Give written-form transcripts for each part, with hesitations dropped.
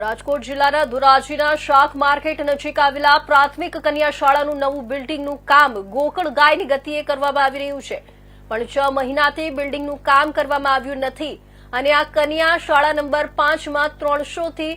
રાજકોટ જિલ્લાના ધોરાજીના શાક માર્કેટ નજીક આવેલા પ્રાથમિક કન્યા શાળાનું નવું બિલ્ડિંગનું કામ ગોકળ ગાયની ગતિએ કરવામાં આવી રહ્યું છે, પણ 6 મહિનાથી બિલ્ડિંગનું કામ કરવામાં આવ્યું નથી અને આ કન્યા શાળા નંબર 5માં 300 થી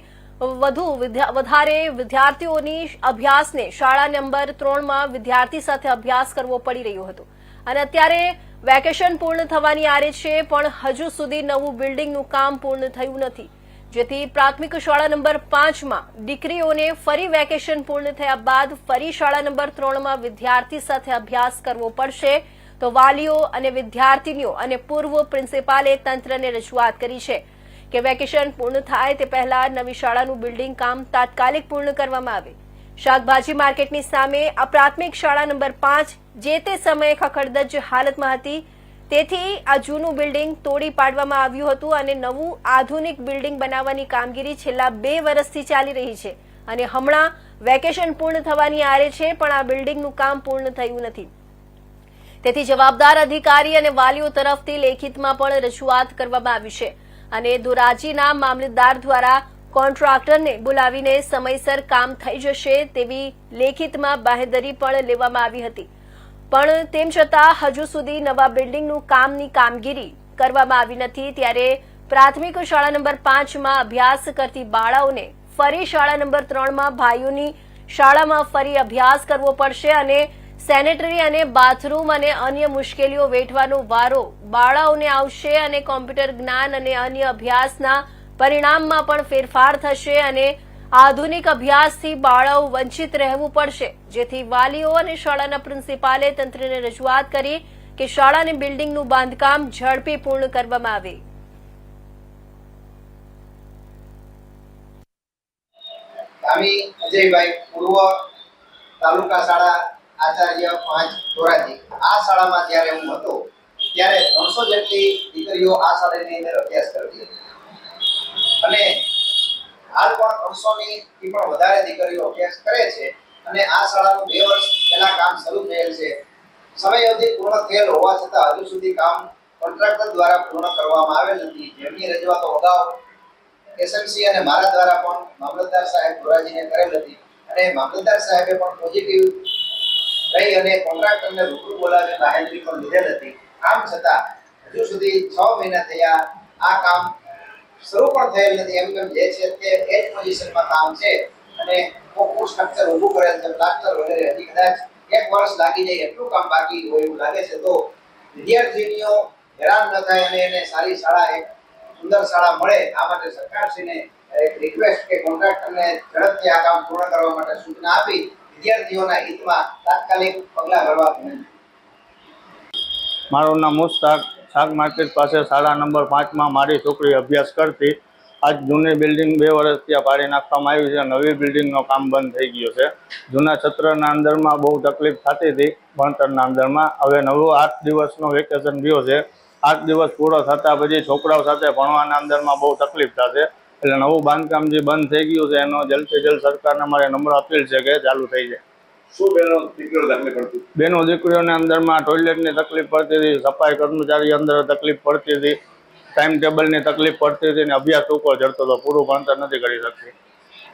વધારે વિદ્યાર્થીઓની અભ્યાસને શાળા નંબર 3માં વિદ્યાર્થી સાથે અભ્યાસ કરવો પડી રહ્યો હતો અને અત્યારે વેકેશન પૂર્ણ થવાની આરે છે, પણ હજુ સુધી નવું બિલ્ડિંગનું કામ પૂર્ણ થયું નથી, જેથી પ્રાથમિક શાળા નંબર 5માં દીકરીઓને ફરી વેકેશન પૂર્ણ થયા બાદ ફરી શાળા નંબર 3માં વિદ્યાર્થી સાથે અભ્યાસ કરવો પડશે। તો વાલીઓ અને વિદ્યાર્થીનીઓ અને પૂર્વ પ્રિન્સિપાલે તંત્રને રજૂઆત કરી છે કે વેકેશન પૂર્ણ થાય તે પહેલા નવી શાળાનું બિલ્ડિંગ કામ તાત્કાલિક પૂર્ણ કરવામાં આવે। શાકભાજી માર્કેટની સામે આ પ્રાથમિક શાળા નંબર 5 જે તે સમયે ખખડધજ હાલતમાં હતી, તેથી આ જૂનું બિલ્ડિંગ તોડી પાડવામાં આવ્યું હતું અને નવું આધુનિક બિલ્ડિંગ બનાવવાની કામગીરી છેલ્લા 2 વર્ષથી ચાલી રહી છે અને હમણાં વેકેશન પૂર્ણ થવાની આરે છે, પણ આ બિલ્ડિંગનું કામ પૂર્ણ થયું નથી, તેથી જવાબદાર અધિકારી અને વાલીઓ તરફથી લેખિતમાં પણ રજૂઆત કરવામાં આવી છે અને ધોરાજીના મામલતદાર દ્વારા કોન્ટ્રાક્ટરને બોલાવીને સમયસર કામ થઈ જશે તેવી લેખિતમાં બાહેંધરી પણ લેવામાં આવી હતી, પણ તેમ છતાં હજુ સુધી નવા બિલ્ડિંગનું કામની કામગીરી કરવામાં આવી નથી। ત્યારે પ્રાથમિક શાળા નંબર 5માં અભ્યાસ કરતી બાળાઓને ફરી શાળા નંબર 3માં ભાઈઓની શાળામાં ફરી અભ્યાસ કરવો પડશે અને સેનેટરી અને બાથરૂમ અને અન્ય મુશ્કેલીઓ વેઠવાનો વારો બાળાઓને આવશે અને કોમ્પ્યુટર જ્ઞાન અને અન્ય અભ્યાસના પરિણામમાં પણ ફેરફાર થશે અને આધુનિક અભ્યાસથી બાળાઓ વંચિત રહેવું પડશે, જેથી વાલીઓ અને શાળાના પ્રિન્સિપાલે તંત્રને રજૂઆત કરી કે શાળાની બિલ્ડિંગનું બાંધકામ ઝડપી પૂર્ણ કરવામાં આવે। અજયભાઈ પૂર્વ તાલુકા શાળા આચાર્ય 5 ધોરાજી, આ શાળામાં જ્યારે હું હતો ત્યારે 300 જેટલી દીકરીઓ આ શાળાની અંદર અભ્યાસ કરતી હતી અને હાલ પણ 300 થી પણ વધારે દીકરીઓ અભ્યાસ કરે છે અને આ શાળાનું 2 વર્ષ પહેલા કામ શરૂ થયેલ છે। સમયાવધિ પૂર્ણ થયેલ હોવા છતાં હજુ સુધી કામ કોન્ટ્રાક્ટર દ્વારા પૂર્ણ કરવામાં આવેલ નથી, જેમની રજૂઆતો અગાઉ એસએમસી અને મારા દ્વારા પણ મામલતદાર સાહેબ ધોરાજીને કરેલ હતી અને મામલતદાર સાહેબે પણ પોઝિટિવ રહી અને કોન્ટ્રાક્ટરને રૂબરૂ બોલાવીને બાહેંધરી પણ લીધેલ હતી। આમ છતાં હજુ સુધી 6 મહિના થયા આ કામ શરૂ પણ થયેલ નથી, એમ જે છે તે એ જ પોઝિશનમાં કામ છે અને કોકનું સ્ટ્રક્ચર ઊભું કરેલ છે, પ્લાસ્ટર વગેરે હજી કદાચ 1 વર્ષ લાગી જાય એટલું કામ બાકી હોય એવું લાગે છે। તો વિદ્યાર્થીનીઓ હેરાન ન થાય અને એને સારી શાળા, એક સુંદર શાળા મળે, આ માટે સરકારશ્રીને એક રિક્વેસ્ટ કે કોન્ટ્રાક્ટરને ઝડપથી આ કામ પૂર્ણ કરવા માટે સૂચના આપી વિદ્યાર્થીઓના હિતમાં તાત્કાલિક પગલાં ભરવા વિનંતી। મારું નામ મુસ્તાક, શાક માર્કેટ પાસે શાળા નંબર 5માં મારી છોકરી અભ્યાસ કરતી। આજ જૂની બિલ્ડિંગ 2 વર્ષ ત્યાં પાડી નાખવામાં આવી છે, નવી બિલ્ડિંગનું કામ બંધ થઈ ગયું છે। જૂના સત્રના અંદરમાં બહુ તકલીફ થતી હતી ભણતરના અંદરમાં, હવે નવું 8 દિવસનો વેકેશન ગયો છે, 8 દિવસ પૂરો થતાં પછી છોકરાઓ સાથે ભણવાના અંદરમાં બહુ તકલીફ થશે, એટલે નવું બાંધકામ જે બંધ થઈ ગયું છે એનો જલ્દથી જલ્દ સરકારને મારે નમ્ર અપીલ છે કે ચાલુ થઈ જાય। શું બહેનો દીકરીઓ તકલીફ પડતી? બહેનો દીકરીઓને અંદરમાં ટોયલેટની તકલીફ પડતી હતી, સફાઈ કર્મચારી અંદર તકલીફ પડતી હતી, ટાઈમ ટેબલની તકલીફ પડતી હતી અને અભ્યાસ ઉપર ચડતો હતો, પૂરું ભણતર નથી કરી શકતી।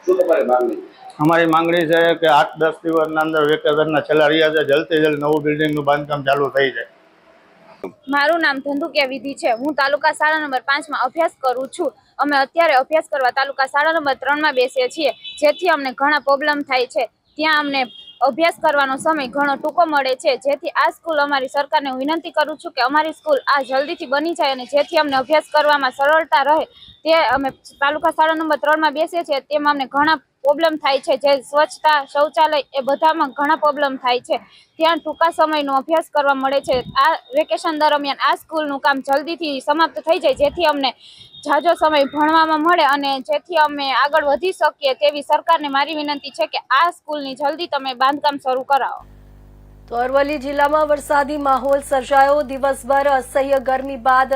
શું તમારી માંગણી? અમારી માંગણી છે કે 8-10 દિવસના અંદર વેકેશનના છેલ્લા રહ્યા છે, જલ્દથી જલ્દ નવું બિલ્ડિંગનું બાંધકામ ચાલુ થઈ જાય। મારું નામ ધંધુકિયા વિધિ છે, હું તાલુકા શાળા નંબર 5માં અભ્યાસ કરું છું। અમે અત્યારે અભ્યાસ કરવા તાલુકા શાળા નંબર 3માં બેસીએ છીએ, જેથી અમને ઘણા પ્રોબ્લેમ થાય છે, ત્યાં અમને અભ્યાસ કરવાનો સમય ઘણો ટૂંકો મળે છે, જેથી આ સ્કૂલ અમારી સરકારને વિનંતી કરું છું કે અમારી સ્કૂલ આ જલ્દીથી બની જાય અને જેથી અમને અભ્યાસ કરવામાં સરળતા રહે। તે અમે તાલુકા શાળા નંબર 3માં બેસીએ છીએ તેમાં અમને ઘણા પ્રોબ્લેમ થાય છે, જે સ્વચ્છતા, શૌચાલય એ બધામાં ઘણા પ્રોબ્લેમ થાય છે, ત્યાં ટૂંકા સમયનો અભ્યાસ કરવા મળે છે। આ વેકેશન દરમિયાન આ સ્કૂલનું કામ જલ્દીથી સમાપ્ત થઈ જાય, જેથી અમને ઝાઝો સમય ભણવામાં મળે અને જેથી અમે આગળ વધી શકીએ તેવી સરકારને મારી વિનંતી છે કે આ સ્કૂલની જલ્દી તમે બાંધકામ શરૂ કરાવો। તો અરવલ્લી જિલ્લામાં વરસાદી માહોલ સર્જાયો, દિવસભર અસહ્ય ગરમી બાદ